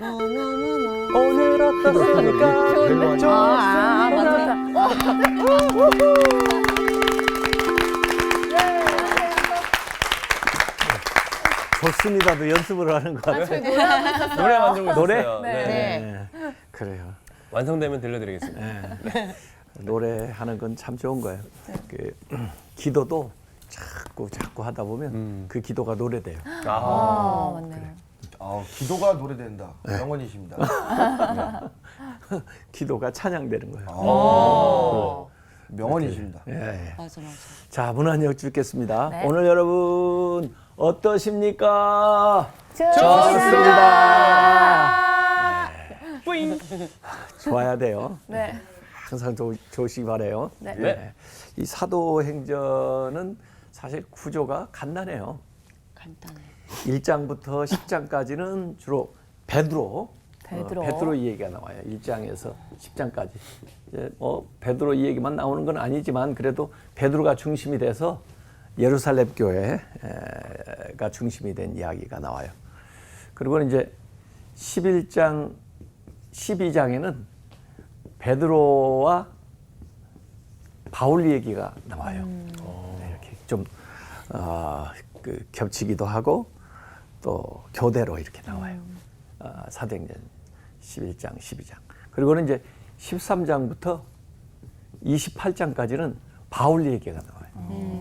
오늘 어떻습니까? 맞다. 좋습니다도 연습을 하는 거 같아요. 저희 노래 노래 만들고 노래? 있었어요. 네. 그래요. 완성되면 들려드리겠습니다. 노래하는 건 참 좋은 거예요. 그, 기도도 자꾸 하다 보면 그 기도가 노래돼요. 맞네요. 기도가 노래된다. 명언이십니다. 기도가 찬양되는 거예요. 명언이십니다. 예. 맞아. 자, 문안 여쭙겠습니다. 네. 오늘 여러분 어떠십니까? 좋습니다. 뿌잉. 좋아야 돼요. 네. 항상 좋으시기 바래요. 네. 네. 이 사도행전은 사실 구조가 간단해요. 간단해. 1장부터 10장까지는 주로 베드로 이 얘기가 나와요. 1장에서 10장까지. 이제 베드로 이 얘기만 나오는 건 아니지만 그래도 베드로가 중심이 돼서 예루살렘 교회가 중심이 된 이야기가 나와요. 그리고 이제 11장, 12장에는 베드로와 바울 얘기가 나와요. 네, 이렇게 좀 겹치기도 하고 또 교대로 이렇게 나와요. 사도행전 11장, 12장. 그리고는 이제 13장부터 28장까지는 바울 얘기가 나와요.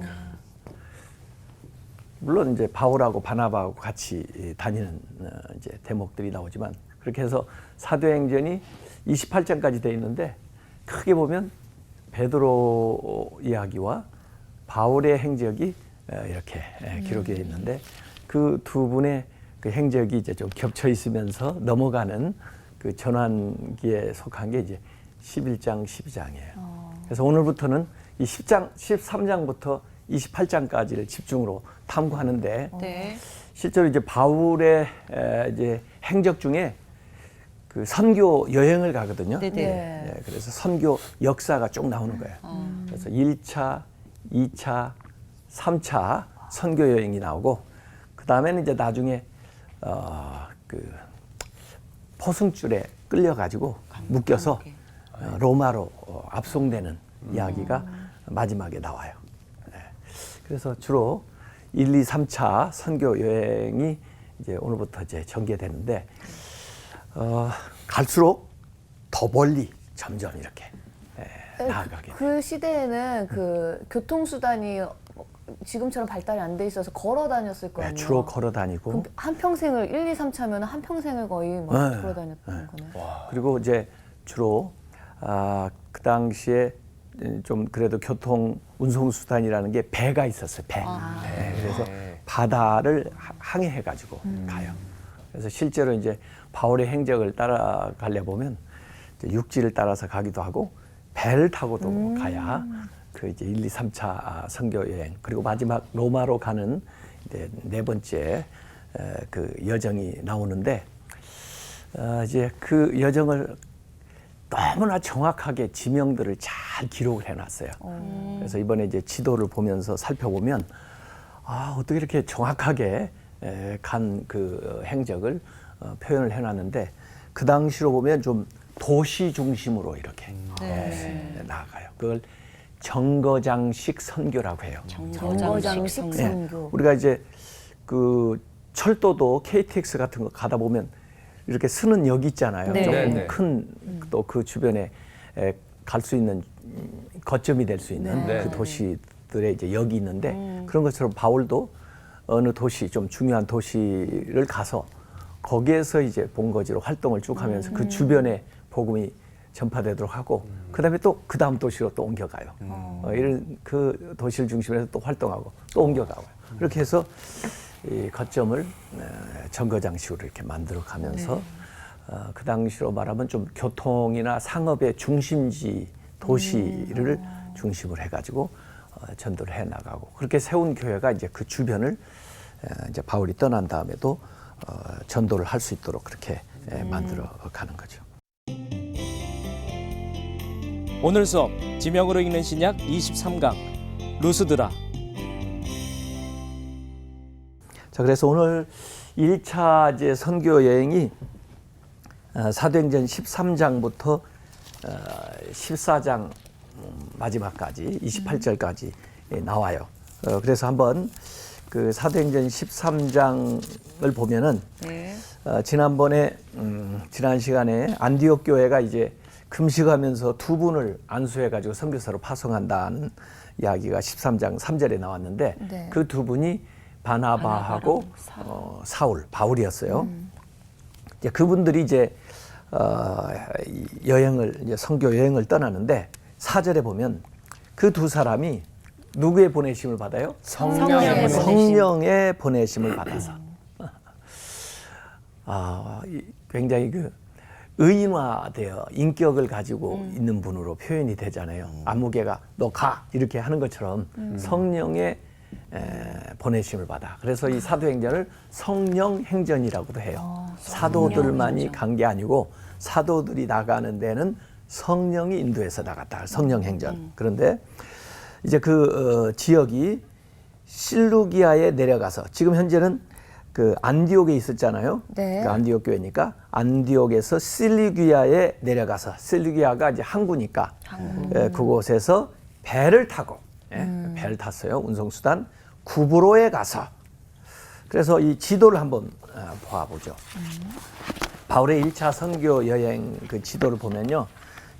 물론 이제 바울하고 바나바하고 같이 다니는 이제 대목들이 나오지만 그렇게 해서 사도행전이 28장까지 돼 있는데 크게 보면 베드로 이야기와 바울의 행적이 이렇게 기록되어 있는데 그 두 분의 그 행적이 이제 좀 겹쳐 있으면서 넘어가는 그 전환기에 속한 게 이제 11장, 12장이에요. 그래서 오늘부터는 이 10장, 13장부터 28장까지를 집중으로 탐구하는데 네. 실제로 이제 바울의 이제 행적 중에 그 선교 여행을 가거든요. 네. 네, 그래서 선교 역사가 쭉 나오는 거예요. 그래서 1차, 2차, 3차 선교 여행이 나오고 그 다음에는 이제 나중에 그 포승줄에 끌려가지고 묶여서 로마로 압송되는 이야기가 마지막에 나와요. 네. 그래서 주로 1, 2, 3차 선교 여행이 이제 오늘부터 이제 전개되는데 갈수록 더 멀리 점점 이렇게 나아가게. 그 시대에는 그 교통수단이 지금처럼 발달이 안 돼 있어서 걸어 다녔을 거 아니에요. 주로 걸어 다니고. 그럼 한 평생을 1, 2, 3차면 한 평생을 거의 막 걸어 다녔던 거네. 그리고 이제 주로 그 당시에 좀 그래도 교통 운송 수단이라는 게 배가 있었어요. 배. 네, 그래서 바다를 항해해 가지고 가요. 그래서 실제로 이제 바울의 행적을 따라가려 보면 이제 육지를 따라서 가기도 하고 배를 타고도 가야 그 이제 1, 2, 3차 선교 여행 그리고 마지막 로마로 가는 이제 네 번째 그 여정이 나오는데 이제 그 여정을 너무나 정확하게 지명들을 잘 기록을 해놨어요. 그래서 이번에 이제 지도를 보면서 살펴보면 어떻게 이렇게 정확하게 간 그 행적을 표현을 해놨는데 그 당시로 보면 좀 도시 중심으로 이렇게 나아가요. 그걸 정거장식 선교라고 해요. 정거장식 선교. 우리가 이제 그 철도도 KTX 같은 거 가다 보면 이렇게 쓰는 역 있잖아요. 네. 조금 네. 큰 또 그 주변에 갈 수 있는 거점이 될 수 있는 네. 그 도시들의 이제 역이 있는데 그런 것처럼 바울도 어느 도시 좀 중요한 도시를 가서 거기에서 이제 본거지로 활동을 쭉 하면서 그 주변에 복음이 전파되도록 하고 그다음에 또 그 다음 도시로 또 옮겨가요. 이런 그 도시를 중심으로 해서 또 활동하고 또 옮겨가고 이렇게 해서 이 거점을 정거장식으로 이렇게 만들어가면서 그 당시로 말하면 좀 교통이나 상업의 중심지 도시를 중심으로 해가지고 전도를 해 나가고 그렇게 세운 교회가 이제 그 주변을 이제 바울이 떠난 다음에도 전도를 할 수 있도록 그렇게 만들어 가는 거죠. 오늘 수업 지명으로 읽는 신약 23강 루스드라. 자, 그래서 오늘 1차 이제 선교 여행이 사도행전 13장부터 14장 마지막까지 28절까지 나와요. 그래서 한번 그 사도행전 13장을 보면은 네. 지난번에 지난 시간에 안디옥 교회가 이제 금식하면서 두 분을 안수해 가지고 선교사로 파송한다는 이야기가 13장 3절에 나왔는데 네. 그 두 분이 바나바하고 사울, 바울이었어요. 이제 그분들이 이제 여행을 이제 선교 여행을 떠나는데 4절에 보면 그 두 사람이 누구의 보내심을 받아요? 성령의 보내심. 성령의 보내심을 받아서. 굉장히 그 의인화되어 인격을 가지고 있는 분으로 표현이 되잖아요. 아무개가 너 가 이렇게 하는 것처럼 성령의 보내심을 받아. 그래서 이 사도행전을 성령행전이라고도 해요. 사도들만이 간 게 아니고 사도들이 나가는 데는 성령이 인도해서 나갔다. 성령행전. 그런데 이제 그 지역이 실루기아에 내려가서 지금 현재는 그 안디옥에 있었잖아요. 네. 그 안디옥 교회니까 안디옥에서 실루기아에 내려가서 실루기아가 이제 항구니까 그곳에서 배를 타고 배를 탔어요. 운송수단 구브로에 가서 그래서 이 지도를 한번 보아보죠. 바울의 1차 선교 여행 그 지도를 보면요.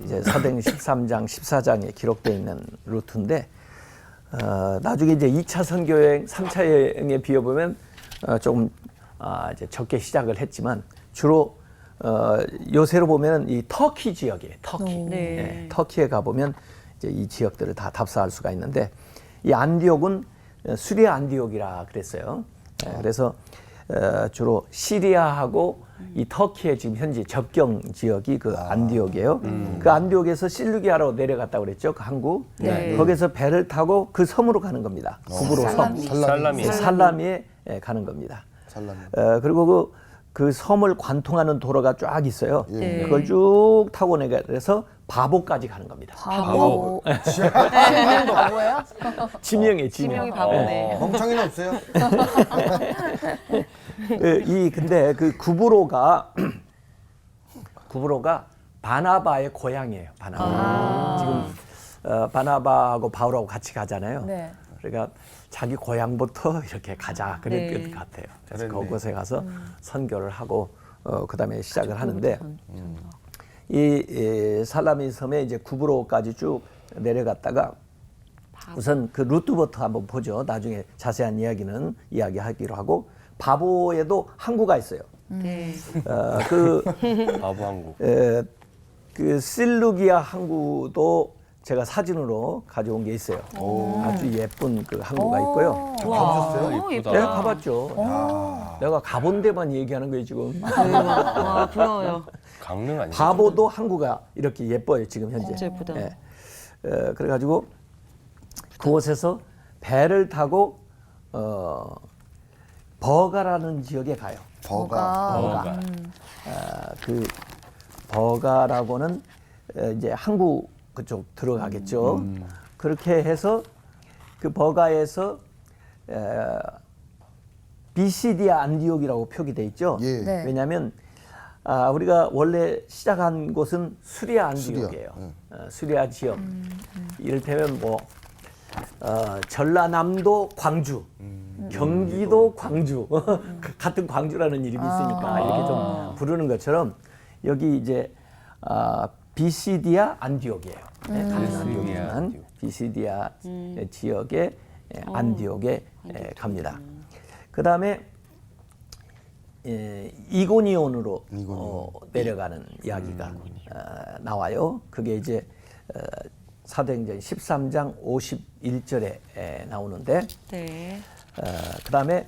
이제 사도행전 13장, 14장에 기록되어 있는 루트인데 나중에 이제 2차 선교 여행, 3차 여행에 비해 보면 조금 이제 적게 시작을 했지만 주로 요새로 보면 이 터키 지역이에요. 터키. 네. 터키에 가 보면 이제 이 지역들을 다 답사할 수가 있는데 이 안디옥은 수리아 안디옥이라 그랬어요. 그래서 주로 시리아하고 이 터키의 지금 현재 접경 지역이 그 안디옥이에요. 그 안디옥에서 실루기아로 내려갔다고 그랬죠. 그 항구. 네. 거기서 배를 타고 그 섬으로 가는 겁니다. 구브로 섬. 살라미. 살라미에 가는 겁니다. 살라미. 그리고 그 섬을 관통하는 도로가 쫙 있어요. 네. 그걸 쭉 타고 내려서 바보까지 가는 겁니다. 바보. 지명도 바보예요? 지명이에요, 지명이 지명. 바보네. 멍청이는 없어요? 근데 그 구브로가 바나바의 고향이에요. 바나바. 지금 바나바하고 바울하고 같이 가잖아요. 네. 그러니까 자기 고향부터 이렇게 가자 그랬던 네. 것 같아요. 그래서 그랬네. 그곳에 가서 선교를 하고 그다음에 시작을 하는데 이 살라미 섬에 이제 구브로까지 쭉 내려갔다가 우선 그 루트부터 한번 보죠. 나중에 자세한 이야기는 이야기하기로 하고 바보에도 항구가 있어요. 네. 바보 한국. 그 실루기아 항구도 제가 사진으로 가져온 게 있어요. 아주 예쁜 그 항구가 있고요. 가보셨어요? 예쁘다. 내가 가봤죠. 내가 가본 데만 얘기하는 거예요 지금. 와, 부러워요. 강릉 아니에요? 바보도 항구가 이렇게 예뻐요 지금 현재. 진짜 예쁘다. 그래가지고 그곳에서 배를 타고 버가라는 지역에 가요. 버가. 그 버가라고는 이제 항구 그쪽 들어가겠죠. 그렇게 해서 그 버가에서 비시디아 안디옥이라고 표기돼 있죠. 예. 네. 왜냐하면 우리가 원래 시작한 곳은 수리아 안디옥이에요. 수리아 지역. 이를테면 뭐 전라남도 광주, 경기도 광주 같은 광주라는 이름이 있으니까 이렇게 좀 부르는 것처럼 여기 이제 비시디아 안디옥이에요. 같은 안디옥이지만 비시디아 지역의 안디옥에 갑니다. 그 다음에 이고니온으로 내려가는 이야기가 나와요. 그게 이제 사도행전 13장 51절에 나오는데 네. 그 다음에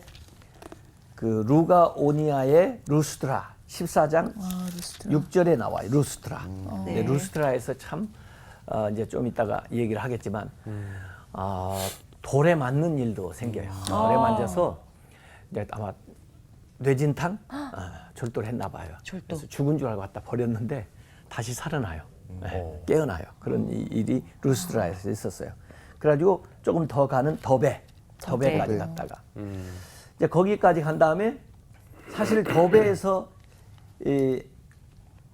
그 루가오니아의 루스드라 14장 6절에 나와요. 루스드라. 네. 루스드라에서 참 이제 좀 이따가 얘기를 하겠지만 돌에 맞는 일도 생겨요. 돌에 만져서 이제 아마 뇌진탕 절도를 했나 봐요. 절도. 그래서 죽은 줄 알고 갖다 버렸는데 다시 살아나요. 깨어나요. 그런 일이 루스드라에서 있었어요. 그래가지고 조금 더 가는 더베까지 갔다가 이제 거기까지 간 다음에 사실 더베에서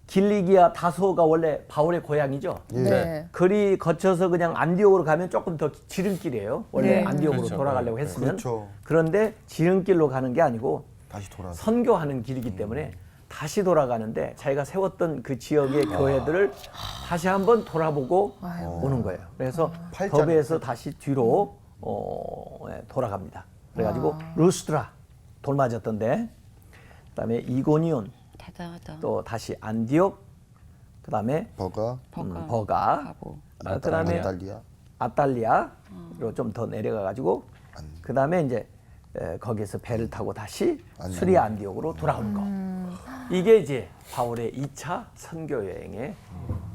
길리기아 다소가 원래 바울의 고향이죠. 네. 그리 거쳐서 그냥 안디옥으로 가면 조금 더 지름길이에요. 원래 네. 안디옥으로 그렇죠. 돌아가려고 했으면. 그렇죠. 그런데 지름길로 가는 게 아니고 다시 돌아서. 선교하는 길이기 때문에 다시 돌아가는데 자기가 세웠던 그 지역의 교회들을 다시 한번 돌아보고 오는 거예요. 그래서 팔자를 더베에서 다시 뒤로 돌아갑니다. 그래가지고 루스드라 돌 맞았던데, 그다음에 이고니온, 대단하다. 또 다시 안디옥, 그다음에 버가, 버가, 가고. 그다음에 아달리아. 아탈리아로 좀 더 내려가가지고 그다음에 이제 거기에서 배를 타고 다시 수리아 안디옥으로 돌아오는 거. 이게 이제 바울의 2차 선교 여행의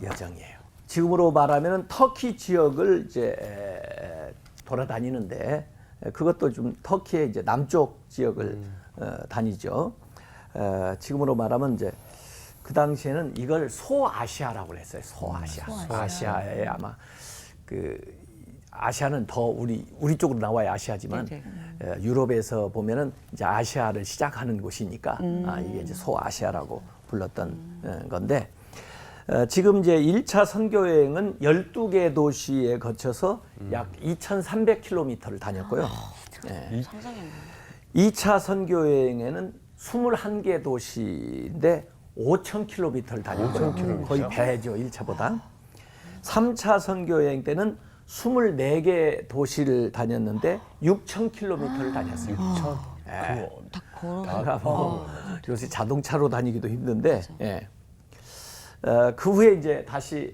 여정이에요. 지금으로 말하면 터키 지역을 이제 돌아다니는데, 그것도 좀 터키의 이제 남쪽 지역을 다니죠. 지금으로 말하면 이제 그 당시에는 이걸 소아시아라고 했어요. 소아시아. 아시아에 아마 그 아시아는 더 우리 쪽으로 나와야 아시아지만 유럽에서 보면은 이제 아시아를 시작하는 곳이니까 이게 이제 소아시아라고 불렀던 건데, 지금 이제 1차 선교 여행은 12개 도시에 거쳐서 약 2,300km를 다녔고요. 상상했네. 2차 선교 여행에는 21개 도시인데 5,000km를 다녔고요. 5,000km. 거의 배죠, 1차보다. 3차 선교 여행 때는 24개 도시를 다녔는데 6,000km를 다녔어요. 6천. 딱 걸어. 그러니까 뭐 요새 자동차로 다니기도 힘든데, 예. 그 후에 이제 다시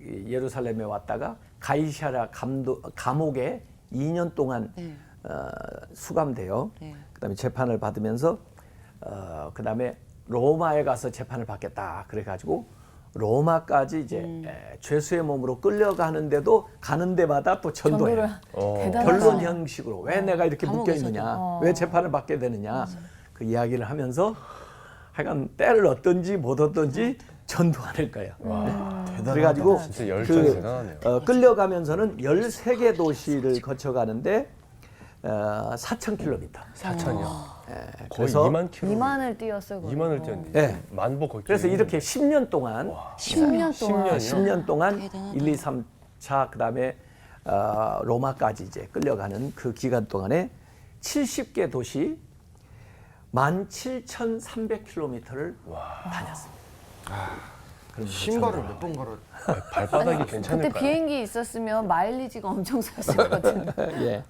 예루살렘에 왔다가 가이사랴 감옥에 2년 동안 수감돼요. 그다음에 재판을 받으면서 그다음에 로마에 가서 재판을 받겠다 그래가지고 로마까지 이제 죄수의 몸으로 끌려가는데도 가는 데마다 또 전도해요. 대단하다. 변론 형식으로 왜 내가 이렇게 묶여 감옥에서도. 있느냐, 왜 재판을 받게 되느냐, 그 이야기를 하면서 하여간 때를 얻든지 못 얻든지 전도하는 거예요. 그래가지고 진짜 열정이 대단하네요. 끌려가면서는 13개 도시를 거쳐가는데 4,000km. 4천이요. 거의 그래서 2만 킬로. 2만을 뛰었어요. 거의. 2만을 뛰었네. 네. 만보 걷기. 그래서 이렇게 10년 동안 10년 동안. 10년 동안 대단하다. 1, 2, 3차 그다음에 로마까지 이제 끌려가는 그 기간 동안에 70개 도시 17,300km를 다녔습니다. 신발을 몇 번 갈아. 발바닥이 그때 괜찮을까요? 비행기 있었으면 마일리지가 엄청 쌌을 것 같은데. 예.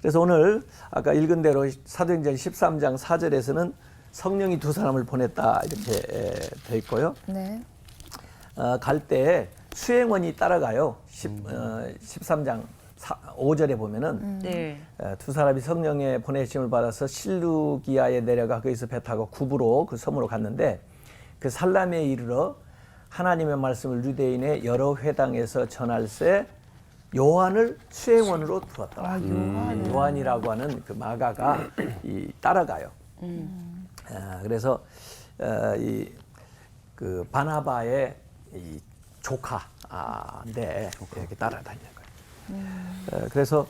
그래서 오늘 아까 읽은 대로 사도행전 13장 4절에서는 성령이 두 사람을 보냈다 이렇게 돼 있고요. 네. 갈 때 수행원이 따라가요. 13장 5절에 보면은 네. 두 사람이 성령의 보내심을 받아서 실루기아에 내려가 거기서 배 타고 구브로 그 섬으로 갔는데, 그 살람에 이르러 하나님의 말씀을 유대인의 여러 회당에서 전할새 요한을 수행원으로 두었더라. 요한이라고 하는 그 마가가 따라가요. 그래서 이 그 바나바의 이 조카인데 이렇게 따라다니는 거예요. 그래서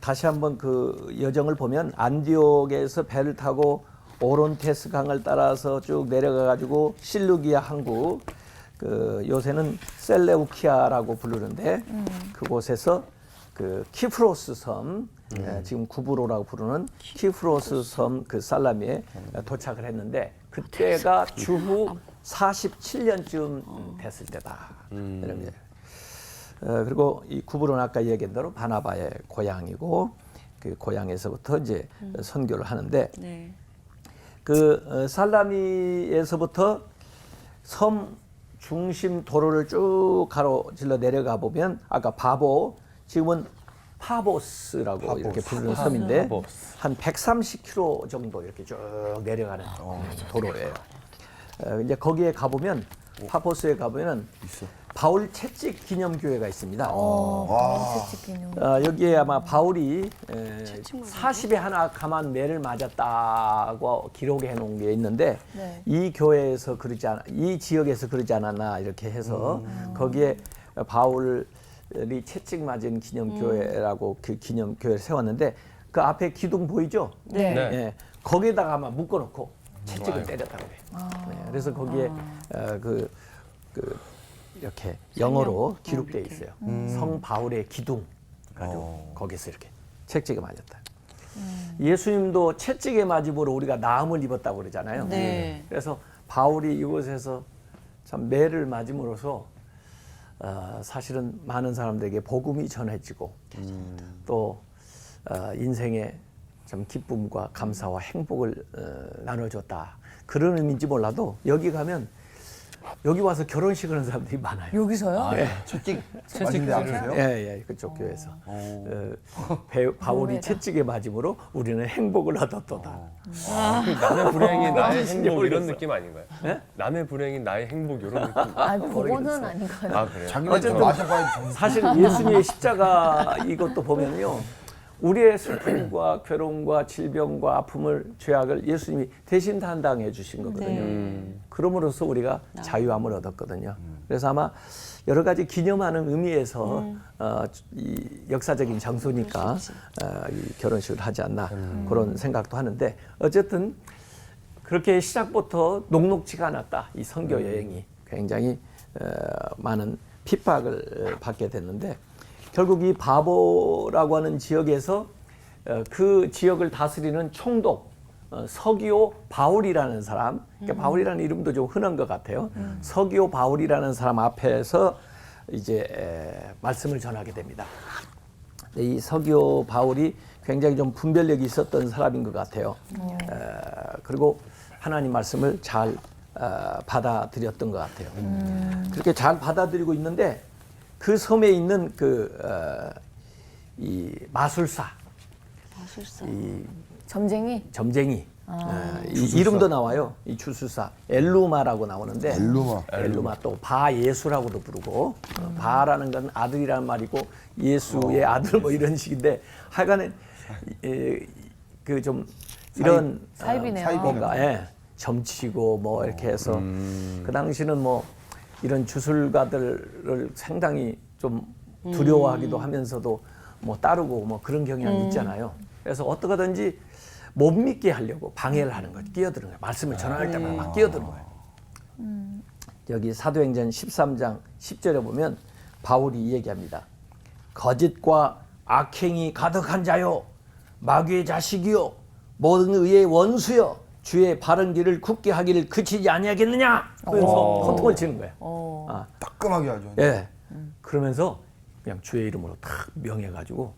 다시 한번 그 여정을 보면 안디옥에서 배를 타고 오론테스 강을 따라서 쭉 내려가 가지고 실루기아 항구, 그 요새는 셀레우키아라고 부르는데 그곳에서 그 키프로스 섬, 지금 구브로라고 부르는 키프로스 섬 그 살라미에 도착을 했는데, 그때가 주후 47년쯤 됐을 때다. 이런 거예요. 그리고 이 구브로는 아까 얘기한 대로 바나바의 고향이고, 그 고향에서부터 이제 선교를 하는데, 네. 그 살라미에서부터 섬 중심 도로를 쭉 가로질러 내려가 보면 아까 바보, 지금은 파보스라고 이렇게 부르는 섬인데 파보스. 한 130km 정도 이렇게 쭉 내려가는 도로예요. 이제 거기에 가보면 파보스에 가보면 바울 채찍 기념교회가 있습니다. 여기에 아마 바울이 40에 하나 감한 매를 맞았다고 기록해 놓은 게 있는데, 네. 이 교회에서 그러지 않아, 이 지역에서 그러지 않았나 이렇게 해서 거기에 바울이 채찍 맞은 기념교회라고 그 기념교회를 세웠는데, 그 앞에 기둥 보이죠? 네. 네. 예, 거기에다가 아마 묶어놓고 채찍을 때렸다고 해요. 그래서 거기에 이렇게 영어로 기록되어 이렇게. 있어요. 성 바울의 기둥. 가지고 거기서 이렇게 채찍에 맞았다. 예수님도 채찍에 맞음으로 우리가 나음을 입었다고 그러잖아요. 네. 그래서 바울이 이곳에서 참 매를 맞음으로써 사실은 많은 사람들에게 복음이 전해지고 또 인생의 참 기쁨과 감사와 행복을 나눠줬다. 그런 의미인지 몰라도 여기 가면 여기 와서 결혼식 하는 사람들이 많아요. 여기서요? 채찍 맞은데 아프세요? 예, 그쪽 교회에서 바울이 채찍에 맞음으로 우리는 행복을 얻었도다. 남의 불행이 나의 행복 이런 모르겠어. 느낌 아닌가요? 네? 남의 불행이 나의 행복 이런 느낌. 아, 그거는 아닌 것 같아요. 아 그래요? 자기네 마셔봐야 정신. 사실 예수님의 십자가 이것도 보면요, 우리의 슬픔과 괴로움과 질병과 아픔을 죄악을 예수님이 대신担당해 주신 거거든요. 그럼으로써 우리가 자유함을 얻었거든요. 그래서 아마 여러 가지 기념하는 의미에서 이 역사적인 장소니까 이 결혼식을 하지 않나 그런 생각도 하는데 어쨌든 그렇게 시작부터 녹록지가 않았다. 이 선교 여행이 굉장히 많은 핍박을 받게 됐는데 결국 이 바보라고 하는 지역에서 그 지역을 다스리는 총독 서기오 바울이라는 사람, 그러니까 바울이라는 이름도 좀 흔한 것 같아요. 서기오 바울이라는 사람 앞에서 이제 말씀을 전하게 됩니다. 이 서기오 바울이 굉장히 좀 분별력이 있었던 사람인 것 같아요. 그리고 하나님 말씀을 잘 받아들였던 것 같아요. 그렇게 잘 받아들이고 있는데 그 섬에 있는 이 마술사, 이 점쟁이. 이 이름도 나와요. 이 주술사 엘루마라고 나오는데 엘루마. 또 바예수라고도 부르고 바라는 건 아들이라는 말이고 예수의 아들 뭐 이런 식인데 하여간에 그 좀 이런 사입이네요. 뭔가 점치고 뭐 이렇게 해서 그 당시는 뭐 이런 주술가들을 상당히 좀 두려워하기도 하면서도 뭐 따르고 뭐 그런 경향이 있잖아요. 그래서 어떻게든지 못 믿게 하려고 방해를 하는 거죠. 끼어드는 거예요. 말씀을 전할 때마다 막 끼어드는 거예요. 여기 사도행전 13장 10절에 보면 바울이 이 얘기합니다. 거짓과 악행이 가득한 자요, 마귀의 자식이요, 모든 의의 원수요, 주의 바른 길을 굳게 하기를 그치지 아니하겠느냐 하면서 헌통을 치는 거예요. 따끔하게 하죠. 예. 그러면서 그냥 주의 이름으로 탁 명해가지고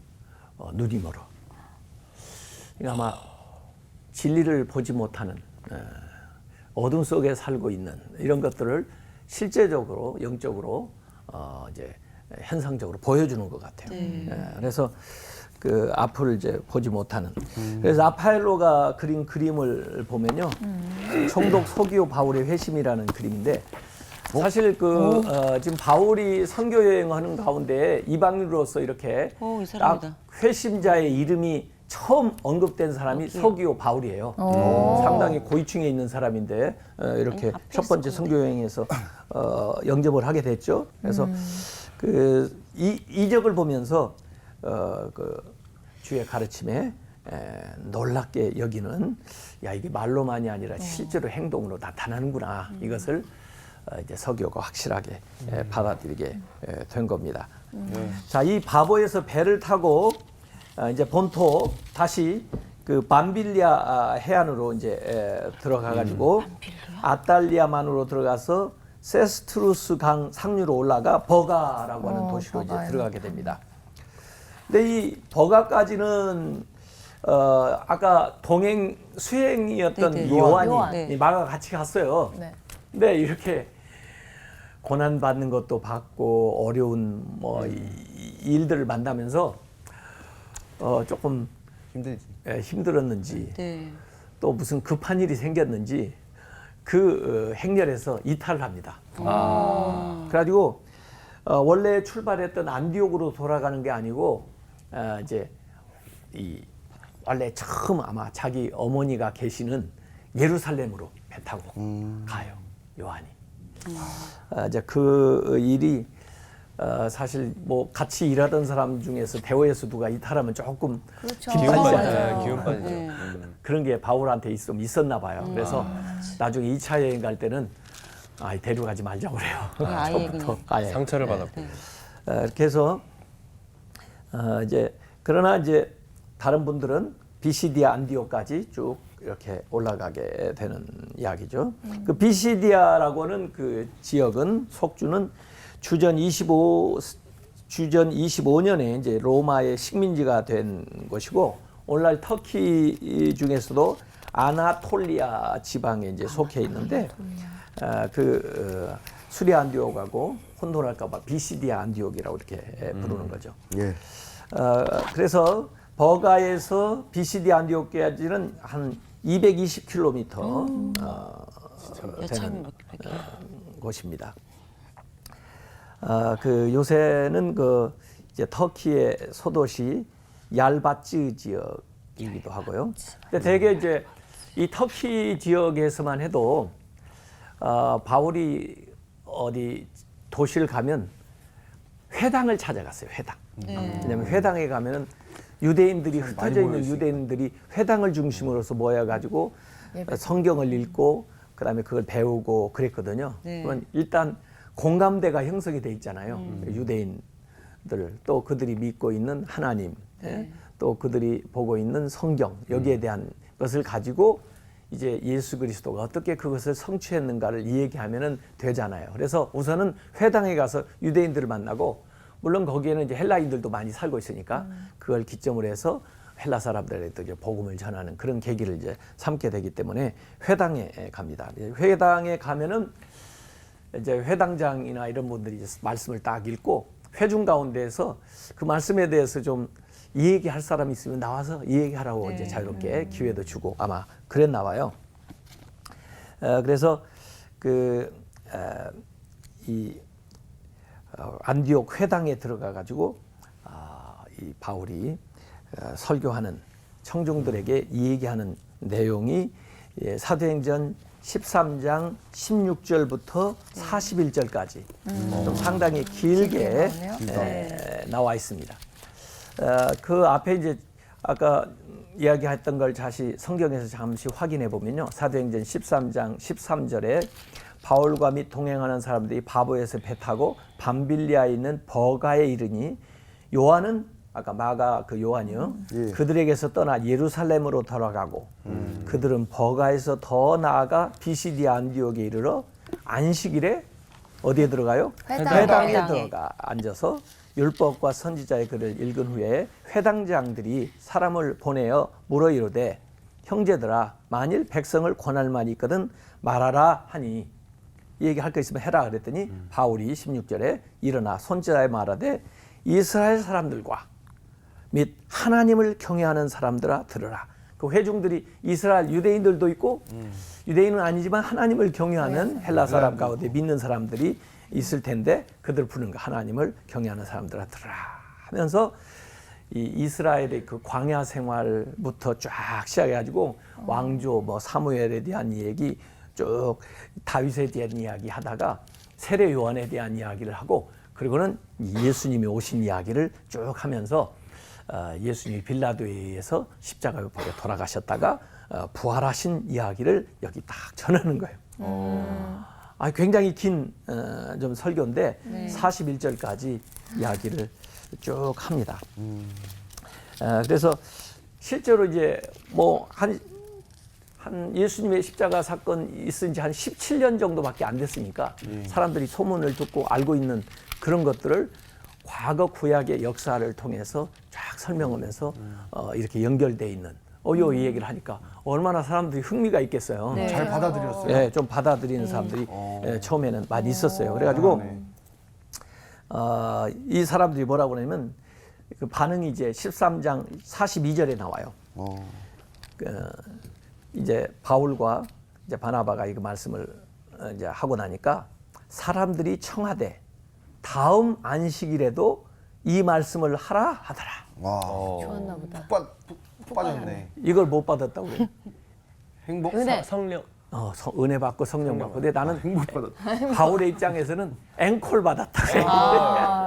눈이 멀어. 아마 진리를 보지 못하는 어둠 속에 살고 있는 이런 것들을 실제적으로 영적으로 이제 현상적으로 보여주는 것 같아요. 그래서 그 앞을 이제 보지 못하는. 그래서 라파엘로가 그린 그림을 보면요, 총독 서기오 바울의 회심이라는 그림인데 사실 지금 바울이 선교 여행하는 가운데 이방인으로서 이렇게 이 사람이다. 딱 회심자의 이름이 처음 언급된 사람이 서기오 바울이에요. 상당히 고위층에 있는 사람인데 이렇게 앞에 첫 번째 선교 여행에서 영접을 하게 됐죠. 그래서 그 이적을 보면서 그 주의 가르침에 놀랍게 여기는 이게 말로만이 아니라 실제로 행동으로 나타나는구나. 이것을 이제 서기오가 확실하게 받아들이게 된 겁니다. 자, 이 바보에서 배를 타고 이제 본토 다시 그 밤빌리아 해안으로 이제 들어가가지고 아탈리아만으로 들어가서 세스트루스 강 상류로 올라가 버가라고 하는 도시로 이제 들어가게 됩니다. 근데 이 버가까지는 아까 동행 수행이었던 요한이 요한. 마가 같이 갔어요. 네. 근데 이렇게 고난 받는 것도 받고 어려운 뭐 일들을 만나면서 조금 힘들지. 힘들었는지 네. 또 무슨 급한 일이 생겼는지 그 행렬에서 이탈을 합니다. 그래가지고 원래 출발했던 안디옥으로 돌아가는 게 아니고 이제 이 원래 처음 아마 자기 어머니가 계시는 예루살렘으로 배 타고 가요, 요한이. 이제 그 일이 사실 뭐 같이 일하던 사람 중에서 대우에서 누가 이탈하면 조금 그렇죠. 기분 기운 빠지죠. 빠지죠. 기운 빠지죠. 네. 그런 게 바울한테 있었나 봐요. 그래서 나중에 2차 여행 갈 때는 데려가지 말자고 그래요. 아예 처음부터. 그냥. 아예. 상처를 받았고. 이렇게 해서 이제 그러나 이제 다른 분들은 비시디아 안디오까지 쭉 이렇게 올라가게 되는 이야기죠. 그 비시디아라고는 그 지역은 속주는 주전 25년에 이제 로마의 식민지가 된 것이고 오늘날 터키 중에서도 아나톨리아 지방에 이제 속해 있는데 수리 안디옥하고 혼돈할까봐 비시디아 안디옥이라고 이렇게 부르는 거죠. 예. 그래서 버가에서 비시디아 안디옥까지는 한 220km 여차하면 되는 몇 개. 곳입니다. 그 요새는 그 이제 터키의 소도시 얄바츠 지역이기도 하고요. 근데 대개 이제 이 터키 지역에서만 해도 바울이 어디 도시를 가면 회당을 찾아갔어요. 회당. 왜냐하면 회당에 가면은 유대인들이 흩어져 있는 유대인들이 회당을 중심으로서 모여가지고 성경을 읽고 그다음에 그걸 배우고 그랬거든요. 네. 그러면 일단 공감대가 형성이 돼 있잖아요. 유대인들 또 그들이 믿고 있는 하나님, 또 그들이 보고 있는 성경 여기에 대한 것을 가지고 이제 예수 그리스도가 어떻게 그것을 성취했는가를 이야기하면은 되잖아요. 그래서 우선은 회당에 가서 유대인들을 만나고 물론 거기에는 이제 헬라인들도 많이 살고 있으니까 그걸 기점으로 해서 헬라 사람들에도 이제 복음을 전하는 그런 계기를 이제 삼게 되기 때문에 회당에 갑니다. 회당에 가면은 이제 회당장이나 이런 분들이 이제 말씀을 딱 읽고 회중 가운데에서 그 말씀에 대해서 좀 얘기할 사람이 있으면 나와서 얘기하라고 이제 자유롭게 기회도 주고 아마 그랬나 봐요. 그래서 이 안디옥 회당에 들어가 가지고 이 바울이 설교하는 청중들에게 얘기하는 내용이 사도행전 13장 16절부터 41절까지 좀 상당히 길게 나와 있습니다. 그 앞에 이제 아까 이야기했던 걸 다시 성경에서 잠시 확인해 보면요. 사도행전 13장 13절에 바울과 및 동행하는 사람들이 바보에서 배 타고 밤빌리아에 있는 버가에 이르니 요한은 아까 마가 그 요한이요. 그들에게서 떠나 예루살렘으로 돌아가고 그들은 버가에서 더 나아가 비시디아 안디옥에 이르러 안식일에 어디에 들어가요? 회당에 들어가 앉아서 율법과 선지자의 글을 읽은 후에 회당장들이 사람을 보내어 물어 이르되 형제들아 만일 백성을 권할 말이 있거든 말하라 하니 얘기할 거 있으면 해라 그랬더니 바울이 16절에 일어나 손자에 말하되 이스라엘 사람들과 및 하나님을 경외하는 사람들아 들으라. 그 회중들이 이스라엘 유대인들도 있고 유대인은 아니지만 하나님을 경외하는 헬라 사람 가운데 믿는 사람들이 있을 텐데 그들 부르는 거 하나님을 경외하는 사람들아 들으라 하면서 이 이스라엘의 그 광야 생활부터 쫙 시작해가지고 왕조 뭐 사무엘에 대한 얘기 쭉 다윗에 대한 이야기 하다가 세례 요한에 대한 이야기를 하고 그리고는 예수님이 오신 이야기를 쭉 하면서 예수님이 빌라도에 의해서 십자가에 못 박혀 돌아가셨다가 부활하신 이야기를 여기 딱 전하는 거예요. 굉장히 긴 좀 설교인데 41절까지 이야기를 쭉 합니다. 그래서 실제로 이제 뭐 한 예수님의 십자가 사건 있은 지 한 17년 정도밖에 안 됐으니까 사람들이 소문을 듣고 알고 있는 그런 것들을 과거 구약의 역사를 통해서 쫙 설명하면서 이렇게 연결돼 있는 요 얘기를 하니까 얼마나 사람들이 흥미가 있겠어요. 잘 받아들였어요. 네, 좀 받아들이는 사람들이 처음에는 많이 있었어요. 그래가지고 이 사람들이 뭐라고 그러냐면 그 반응이 이제 13장 42절에 나와요. 이제 바울과 이제 바나바가 이 말씀을 이제 하고 나니까 사람들이 청하되 다음 안식일에도 이 말씀을 하라 하더라. 와. 좋았나 보다. 푹 빠졌네. 이걸 못 받았다고 그래요. 행복? 은혜. 성령. 은혜 받고 성령 받고. 근데 나는 행복 받았다. 바울의 입장에서는 앵콜 받았다 그래.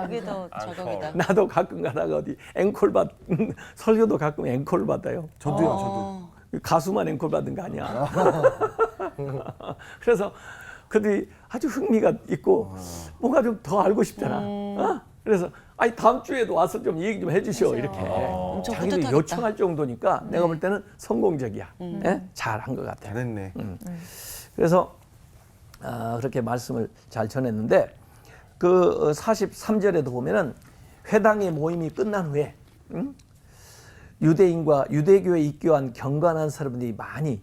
그게 더 자극이다. 나도 가끔 가다가 어디 앵콜 설교도 가끔 앵콜 받아요. 저도요, 저도. 가수만 앵콜 받은 거 아니야. 그래서 그들이 아주 흥미가 있고 뭔가 좀 더 알고 싶잖아. 그래서 아니 다음 주에도 와서 좀 얘기 좀 해주시오 이렇게 엄청 자기들이 뿌듯하겠다. 요청할 정도니까 내가 볼 때는 성공적이야. 예? 잘한 것 같아요. 잘했네. 그래서 그렇게 말씀을 잘 전했는데 그 43절에도 보면은 회당의 모임이 끝난 후에 유대인과 유대교에 입교한 경건한 사람들이 많이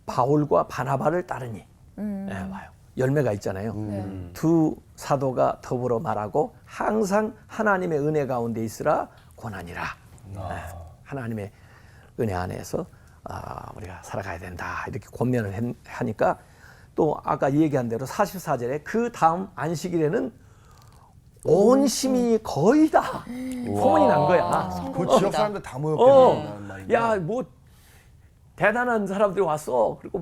바울과 바나바를 따르니 와요. 열매가 있잖아요. 두 사도가 더불어 말하고 항상 하나님의 은혜 가운데 있으라 고난이라. 하나님의 은혜 안에서 우리가 살아가야 된다 이렇게 권면을 하니까 또 아까 얘기한 대로 44절에 그 다음 안식일에는 온 시민이 거의 다 소문이 난 거야. 그 지역 사람들 다 모였겠다는 말인데. 야, 뭐 대단한 사람들이 왔어. 그리고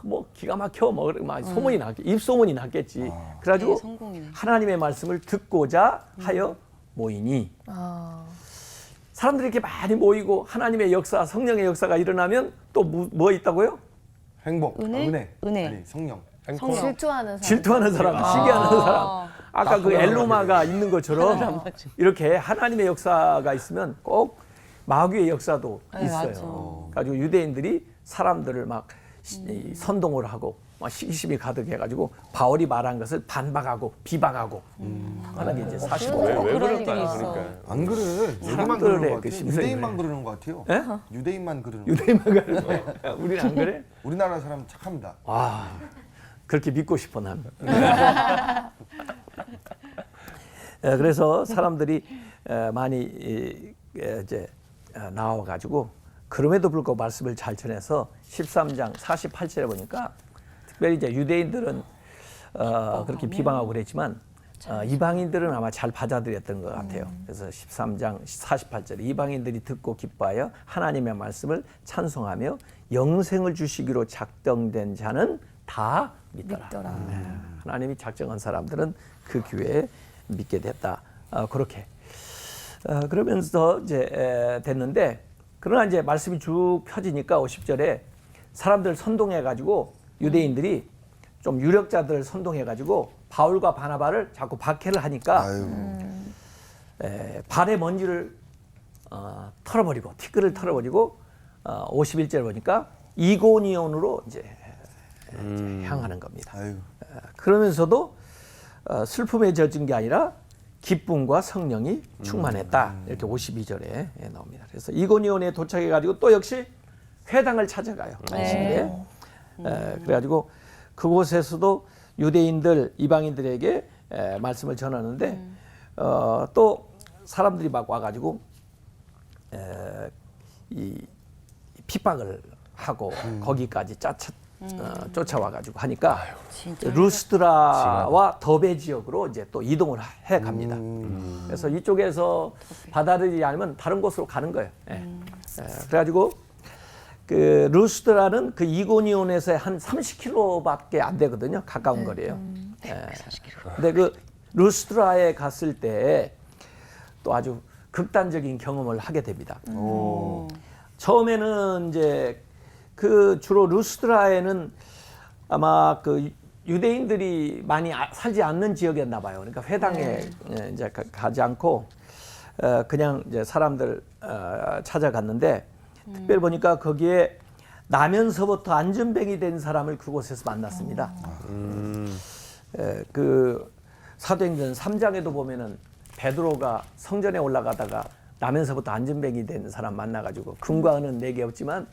뭐 기가 막혀 막 소문이 입소문이 났겠지. 그래가지고 네, 성공이네. 하나님의 말씀을 듣고자 하여 모이니 사람들이 이렇게 많이 모이고 하나님의 역사, 성령의 역사가 일어나면 또 뭐 있다고요? 행복, 은혜? 은혜. 아니, 성령. 성령. 질투하는 사람. 질투하는 사람, 시기하는 사람. 아까 그 엘루마가 있는 것처럼 이렇게 하나님의 역사가 있으면 꼭 마귀의 역사도 네, 있어요. 가지고 유대인들이 사람들을 막 선동을 하고 막 시기심이 가득해가지고 바울이 말한 것을 반박하고 비방하고 하는 게 이제 사실이에요. 왜 그런 그럴까요? 일이 있어. 그러니까. 안 그래. 여기만 사람들의 그러는 것 그 같아요. 심성이 유대인만 그래. 그러는 것 같아요. 예? 유대인만 그러는 것 같아요. 유대인만 가는 거야. 우리는 안 그래? 우리나라 사람 착합니다. 와, 그렇게 믿고 싶어 난. 그래서 사람들이 많이 이제 나와가지고 그럼에도 불구하고 말씀을 잘 전해서 13장 48절에 보니까 특별히 이제 유대인들은 그렇게 비방하고 그랬지만 이방인들은 아마 잘 받아들였던 것 같아요. 그래서 13장 48절에 이방인들이 듣고 기뻐하여 하나님의 말씀을 찬송하며 영생을 주시기로 작정된 자는 다 믿더라. 하나님이 작정한 사람들은 그 기회에 믿게 됐다. 그렇게 그러면서 이제 됐는데 그러나 이제 말씀이 쭉 펴지니까 50절에 사람들 선동해 가지고 유대인들이 좀 유력자들을 선동해 가지고 바울과 바나바를 자꾸 박해를 하니까 발의 먼지를 털어버리고 티끌을 털어버리고 51절 보니까 이고니온으로 이제 향하는 겁니다. 아유. 그러면서도 슬픔에 젖은 게 아니라 기쁨과 성령이 충만했다. 이렇게 52절에 나옵니다. 그래서 이고니온에 도착해 가지고 또 역시 회당을 찾아가요. 안식일에. 그래가지고 그곳에서도 유대인들, 이방인들에게 말씀을 전하는데 또 사람들이 막 와가지고 이 핍박을 하고 거기까지 쫓아와가지고 하니까 루스드라와 더베 지역으로 이제 또 이동을 해 갑니다. 그래서 이쪽에서 받아들이지 않으면 다른 곳으로 가는 거예요. 그래가지고 그 루스드라는 그 이고니온에서 한 30km밖에 안 되거든요. 가까운 거리예요. 근데 그 루스드라에 갔을 때 또 아주 극단적인 경험을 하게 됩니다. 처음에는 이제 그 주로 루스드라에는 아마 그 유대인들이 많이 살지 않는 지역이었나 봐요. 그러니까 회당에 이제 가지 않고 그냥 이제 사람들 찾아갔는데 특별히 보니까 거기에 나면서부터 안전뱅이 된 사람을 그곳에서 만났습니다. 그 사도행전 3장에도 보면은 베드로가 성전에 올라가다가 나면서부터 안전뱅이 된 사람 만나가지고 금과 은은 내게 없지만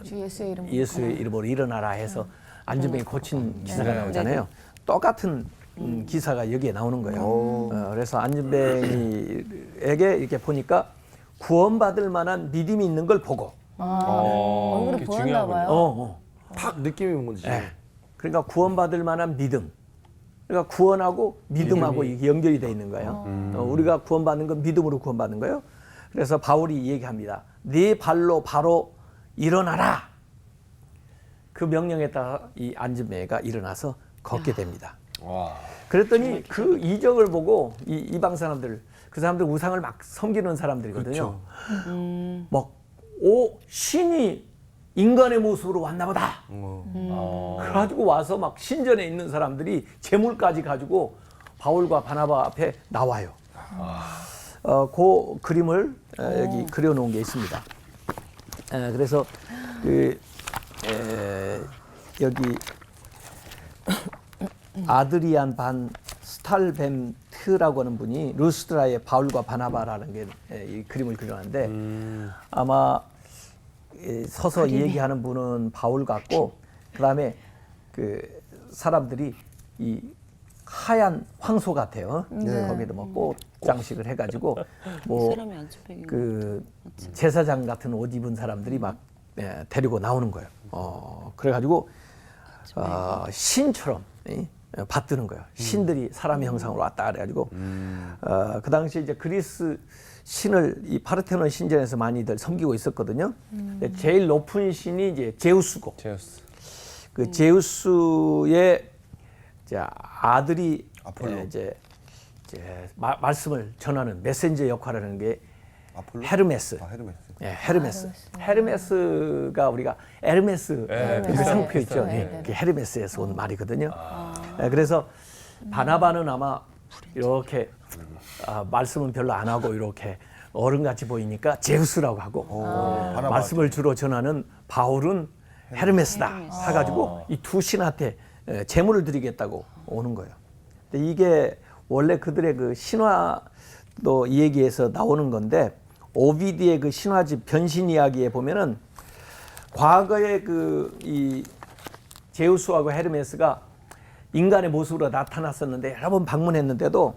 주 예수의 이름으로 예수의 이름으로 일어나라 해서 안전뱅이 고친 기사가 나오잖아요. 똑같은 기사가 여기에 나오는 거예요. 그래서 안전뱅이에게 이렇게 보니까 구원받을 만한 믿음이 있는 걸 보고 얼굴이 그게 보였나 중요하군요. 봐요. 탁 느낌이 온 거지. 그러니까 구원받을 만한 믿음. 그러니까 구원하고 믿음하고 이게 연결이 돼 있는 거예요. 우리가 구원받는 건 믿음으로 구원받는 거예요. 그래서 바울이 얘기합니다. 네 발로 바로 일어나라. 그 명령에 따라 이 안진뱅이가 일어나서 걷게 됩니다. 와. 그랬더니 그 이적을 보고 이 이방 사람들, 그 사람들 우상을 막 섬기는 사람들이거든요. 막, 신이 인간의 모습으로 왔나 보다. 그래가지고 와서 막 신전에 있는 사람들이 재물까지 가지고 바울과 바나바 앞에 나와요. 그 그림을 여기 그려놓은 게 있습니다. 그래서 여기 아드리안 반 스탈벤트라고 하는 분이 루스드라의 바울과 바나바라는 게 이 그림을 그려놨는데 아마 서서 얘기하는 분은 바울 같고 그다음에 그 사람들이 이 하얀 황소 같아요. 거기도 뭐 꽃 장식을 해가지고 뭐 사람이 안진뱅이. 그 제사장 같은 옷 입은 사람들이 막 데리고 나오는 거예요. 그래가지고 신처럼 받드는 거예요. 신들이 사람의 형상으로 왔다 그래가지고 그 당시에 이제 그리스 신을 이 파르테논 신전에서 많이들 섬기고 있었거든요. 제일 높은 신이 이제 제우스고 제우스. 그 제우스의 이제 아들이 아폴로. 이제 말씀을 전하는 메신저 역할을 하는 게 아폴로? 헤르메스. 헤르메스. 예, 헤르메스. 헤르메스가 우리가 에르메스 그 상표 있죠. 네, 예, 네. 그 헤르메스에서 온 말이거든요. 그래서 바나바는 아마 이렇게 말씀은 별로 안 하고 이렇게 어른같이 보이니까 제우스라고 하고 바나바. 말씀을 주로 전하는 바울은 헤르메스다 해가지고 이 두 신한테 제물을 드리겠다고 오는 거예요. 근데 이게 원래 그들의 그 신화도 이 얘기에서 나오는 건데 오비디의 그 신화집 변신 이야기에 보면은 과거에 그 이 제우스하고 헤르메스가 인간의 모습으로 나타났었는데 여러 번 방문했는데도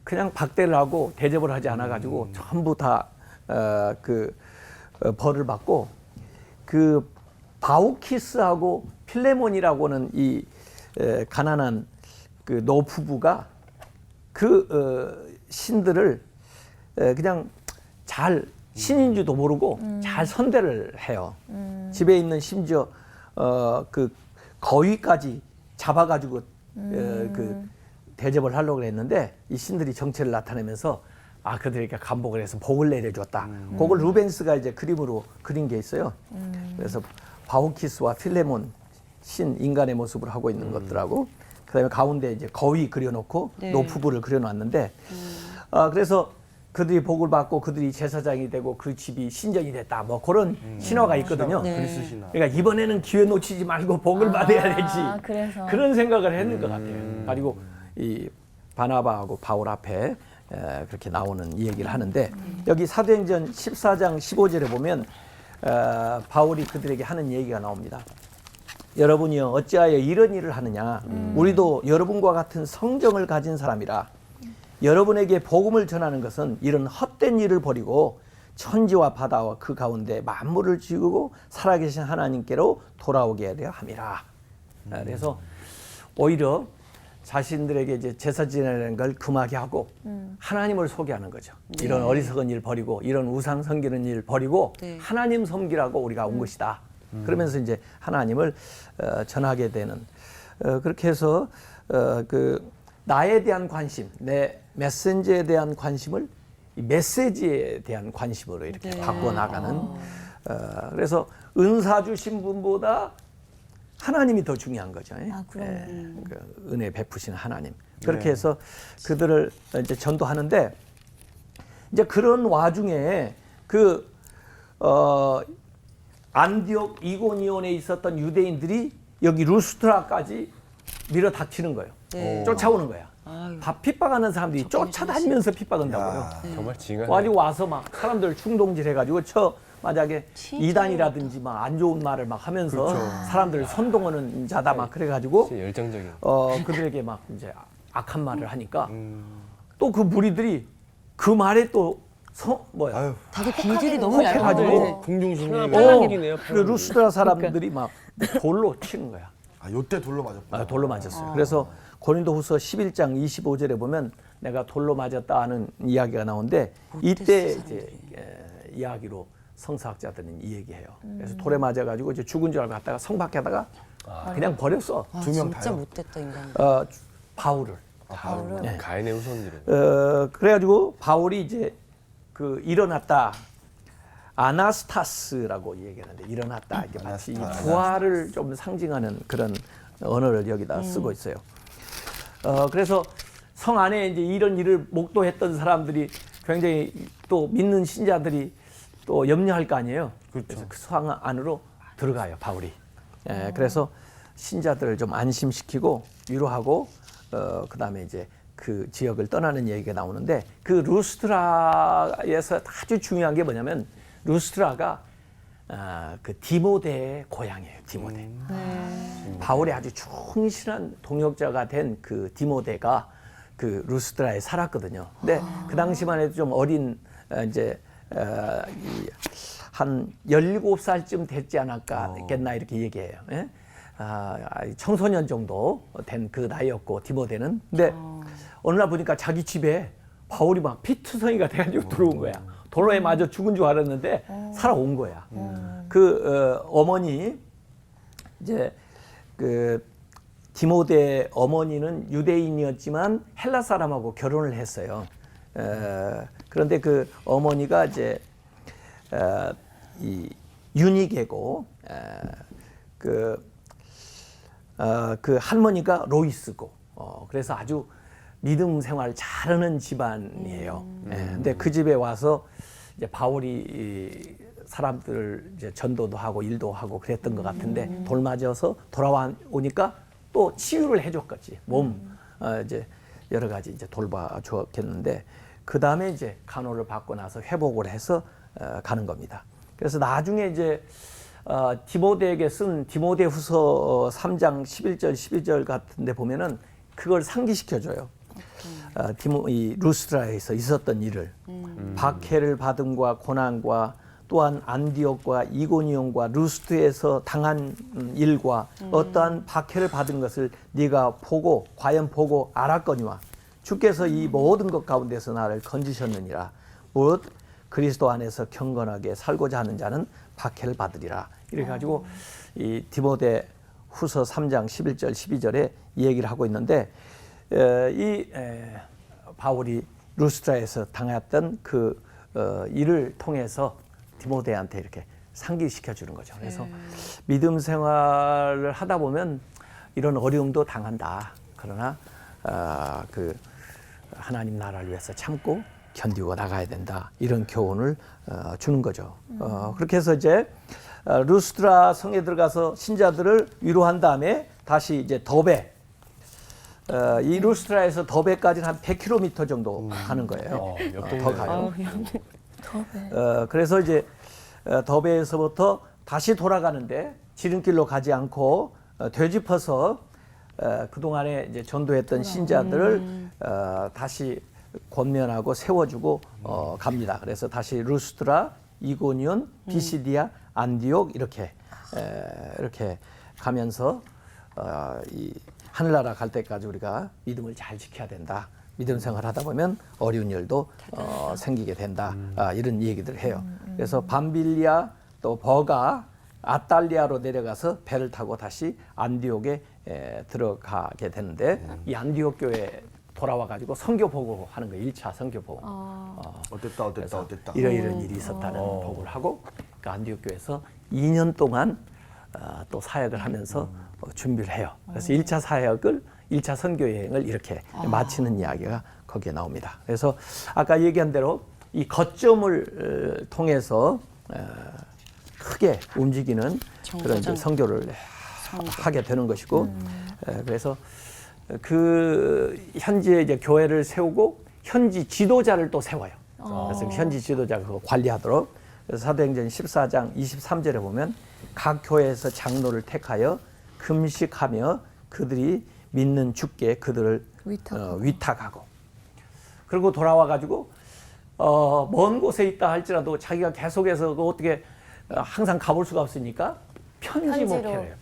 그냥 박대를 하고 대접을 하지 않아 가지고 전부 다 벌을 받고 그 바우키스하고 필레몬이라고는 이 가난한 그 노부부가 그 신들을 그냥 잘 신인 줄도 모르고 잘 선대를 해요. 집에 있는 심지어 그 거위까지 잡아가지고 그 대접을 하려고 했는데 이 신들이 정체를 나타내면서 그들에게 감복을 해서 복을 내려줬다. 그걸 루벤스가 이제 그림으로 그린 게 있어요. 그래서 바우키스와 필레몬 신 인간의 모습을 하고 있는 것들하고 그다음에 가운데 이제 거위 그려놓고 네. 노부부를 그려놨는데 그래서 그들이 복을 받고 그들이 제사장이 되고 그 집이 신전이 됐다. 뭐 그런 신화가 있거든요. 네. 그리스 신화. 그러니까 이번에는 기회 놓치지 말고 복을 받아야 되지. 그래서. 그런 생각을 했는 것 같아요. 그리고 이 바나바하고 바울 앞에 그렇게 나오는 이 얘기를 하는데 여기 사도행전 14장 15절에 보면 바울이 그들에게 하는 얘기가 나옵니다. 여러분이요 어찌하여 이런 일을 하느냐. 우리도 여러분과 같은 성정을 가진 사람이라. 여러분에게 복음을 전하는 것은 이런 헛된 일을 버리고 천지와 바다와 그 가운데 만물을 지으고 살아계신 하나님께로 돌아오게 하려 함이라. 그래서 오히려 자신들에게 이제 제사 지내는 걸 금하게 하고 하나님을 소개하는 거죠. 이런 어리석은 일 버리고 이런 우상 섬기는 일 버리고 네. 하나님 섬기라고 우리가 온 것이다. 그러면서 이제 하나님을 전하게 되는 그렇게 해서 그 나에 대한 관심, 내 메신저에 대한 관심을 이 메시지에 대한 관심으로 이렇게 네. 바꿔 나가는. 그래서 은사 주신 분보다 하나님이 더 중요한 거죠. 그럼요. 그 은혜 베푸시는 하나님. 그렇게 해서 그들을 이제 전도하는데 이제 그런 와중에 그 안디옥 이고니온에 있었던 유대인들이 여기 루스트라까지 밀어닥치는 거예요. 네. 쫓아오는 거야. 아유. 다 핍박하는 사람들이 쫓아다니면서 핍박한다고요. 야. 정말 징한. 가지고 와서 막 사람들 충동질 해가지고 만약에 이단이라든지 막 안 좋은 말을 막 하면서 사람들 선동하는 자다 막 그래가지고 진짜 열정적인. 그들에게 막 이제 악한 말을 하니까 또 그 무리들이 그 말에 또 아유, 다들 기질이 너무 혹해가지고 얇아가지고 궁중심리. 팔랑길이네요, 그 루스드라 사람들이 막 돌로 치는 거야. 요때 돌로 맞았구나. 돌로 맞았어요. 그래서 고린도후서 11장 25절에 보면 내가 돌로 맞았다 하는 이야기가 나오는데 이때 이제 이야기로 성서학자들은 이 얘기해요. 그래서 돌에 맞아가지고 이제 죽은 줄 알고 갔다가 성 밖에다가 그냥 버렸어. 아, 두 명 진짜 다요? 못됐다 인간. 바울을. 바울은 가인의 후손들은. 그래가지고 바울이 이제 그 일어났다. 아나스타스라고 얘기하는데 일어났다. 이게 마치 이 부활을 좀 상징하는 그런 언어를 여기다 쓰고 있어요. 그래서 성 안에 이제 이런 일을 목도했던 사람들이 굉장히 또 믿는 신자들이 또 염려할 거 아니에요. 그래서 그 성 안으로 들어가요, 바울이. 그래서 신자들을 좀 안심시키고 위로하고 그다음에 이제 그 지역을 떠나는 얘기가 나오는데 그 루스트라에서 아주 중요한 게 뭐냐면 루스트라가 그 디모데의 고향이에요. 디모데. 바울의 아주 충실한 동역자가 된 그 디모데가 그 루스트라에 살았거든요. 근데 그 당시만 해도 좀 어린 이제 한 17살쯤 됐지 않았겠나 이렇게 얘기해요. 예? 청소년 정도 된 그 나이였고 디모데는. 근데 어느 날 보니까 자기 집에 바울이 막 피투성이가 돼가지고 들어온 거야. 돌로에 맞아 죽은 줄 알았는데 살아온 거야. 그 어머니 이제 그 디모데 어머니는 유대인이었지만 헬라 사람하고 결혼을 했어요. 그런데 그 어머니가 이제 이 유니게고 그 할머니가 로이스고 그래서 아주 믿음 생활 잘하는 집안이에요. 근데 그 집에 와서 이제 바울이 사람들 이제 전도도 하고 일도 하고 그랬던 것 같은데 돌 맞아서 돌아오니까 또 치유를 해줬겠지. 이제 여러 가지 이제 돌봐 주었겠는데 그 다음에 이제 간호를 받고 나서 회복을 해서 가는 겁니다. 그래서 나중에 이제 디모데에게 쓴 디모데후서 3장 11절 12절 같은데 보면은 그걸 상기시켜줘요. 이 루스트라에서 있었던 일을 박해를 받음과 고난과 또한 안디옥과 이고니온과 루스트에서 당한 일과 어떠한 박해를 받은 것을 네가 과연 보고 알았거니와 주께서 이 모든 것 가운데서 나를 건지셨느니라. 무릇 그리스도 안에서 경건하게 살고자 하는 자는 박해를 받으리라. 이렇게 가지고 이 디모데 후서 3장 11절 12절에 이 얘기를 하고 있는데 바울이 루스트라에서 당했던 그 일을 통해서 디모데한테 이렇게 상기시켜 주는 거죠. 그래서 믿음 생활을 하다 보면 이런 어려움도 당한다. 그러나 그 하나님 나라를 위해서 참고 견디고 나가야 된다. 이런 교훈을 주는 거죠. 그렇게 해서 이제 루스트라 성에 들어가서 신자들을 위로한 다음에 다시 이제 더베 이 루스트라에서 더베까지는 한 100km 정도 가는 거예요. 더 가요. 그래서 이제 더베에서부터 다시 돌아가는데 지름길로 가지 않고 되짚어서 그동안에 이제 전도했던 신자들을 다시 권면하고 세워주고 갑니다. 그래서 다시 루스트라, 이고니온, 비시디아, 안디옥 이렇게 가면서 이 하늘나라 갈 때까지 우리가 믿음을 잘 지켜야 된다. 믿음 생활하다 보면 어려운 일도 생기게 된다. 이런 얘기들을 해요. 그래서 밤빌리아 또 버가 아탈리아로 내려가서 배를 타고 다시 안디옥에 들어가게 되는데 이 안디옥 교회 돌아와 가지고 선교 보고 하는 거예요. 1차 선교 보고. 어땠다. 이런 일이 있었다는 보고를 하고 그 안디옥 교회에서 2년 동안 또 사역을 하면서 준비를 해요. 그래서 1차 사역을 1차 선교 여행을 이렇게 마치는 이야기가 거기에 나옵니다. 그래서 아까 얘기한 대로 이 거점을 통해서 크게 움직이는 그런 이제 선교를 하게 되는 것이고 그래서 그 현지에 이제 교회를 세우고 현지 지도자를 또 세워요. 그래서 현지 지도자가 그거 관리하도록. 그래서 사도행전 14장 23절에 보면 각 교회에서 장로를 택하여 금식하며 그들이 믿는 주께 그들을 위탁하고 그리고 돌아와 가지고 먼 곳에 있다 할지라도 자기가 계속해서 그 어떻게 항상 가볼 수가 없으니까 편지 목회를 해요.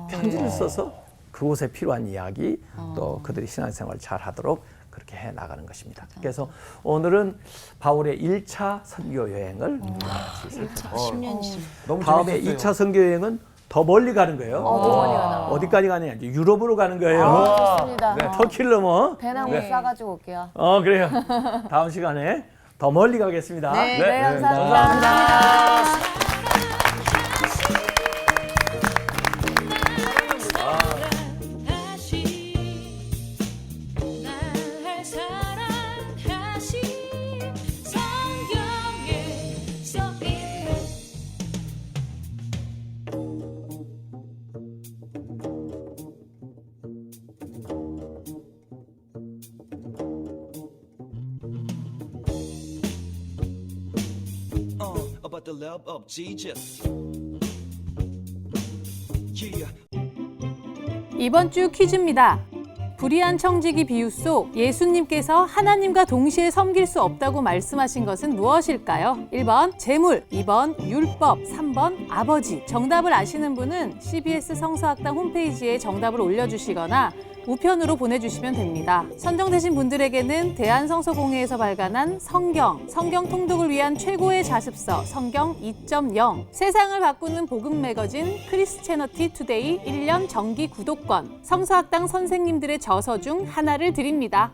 편지를 써서 그곳에 필요한 이야기 또 그들이 신앙생활을 잘 하도록 그렇게 해 나가는 것입니다. 그래서 오늘은 바울의 1차 선교 여행을 같이 살펴보겠습니다. 10년씩. 너무 다음에 재밌었어요. 2차 선교 여행은 더 멀리 가는 거예요. 더 멀리 가나. 어디까지 가느냐? 이제 유럽으로 가는 거예요. 좋습니다. 터키를 넘어. 배낭 싸가지고 올게요. 그래요. 다음 시간에 더 멀리 가겠습니다. 네, 감사합니다. 날 사랑하신 성경에 써있네. About the love of Jesus. Yeah. 이번 주 퀴즈입니다. 불의한 청지기 비유 속 예수님께서 하나님과 동시에 섬길 수 없다고 말씀하신 것은 무엇일까요? 1번 재물, 2번 율법, 3번 아버지. 정답을 아시는 분은 CBS 성서학당 홈페이지에 정답을 올려주시거나 우편으로 보내주시면 됩니다. 선정되신 분들에게는 대한성서공회에서 발간한 성경 통독을 위한 최고의 자습서 성경 2.0, 세상을 바꾸는 복음 매거진 크리스채너티 투데이 1년 정기 구독권, 성서학당 선생님들의 저서 중 하나를 드립니다.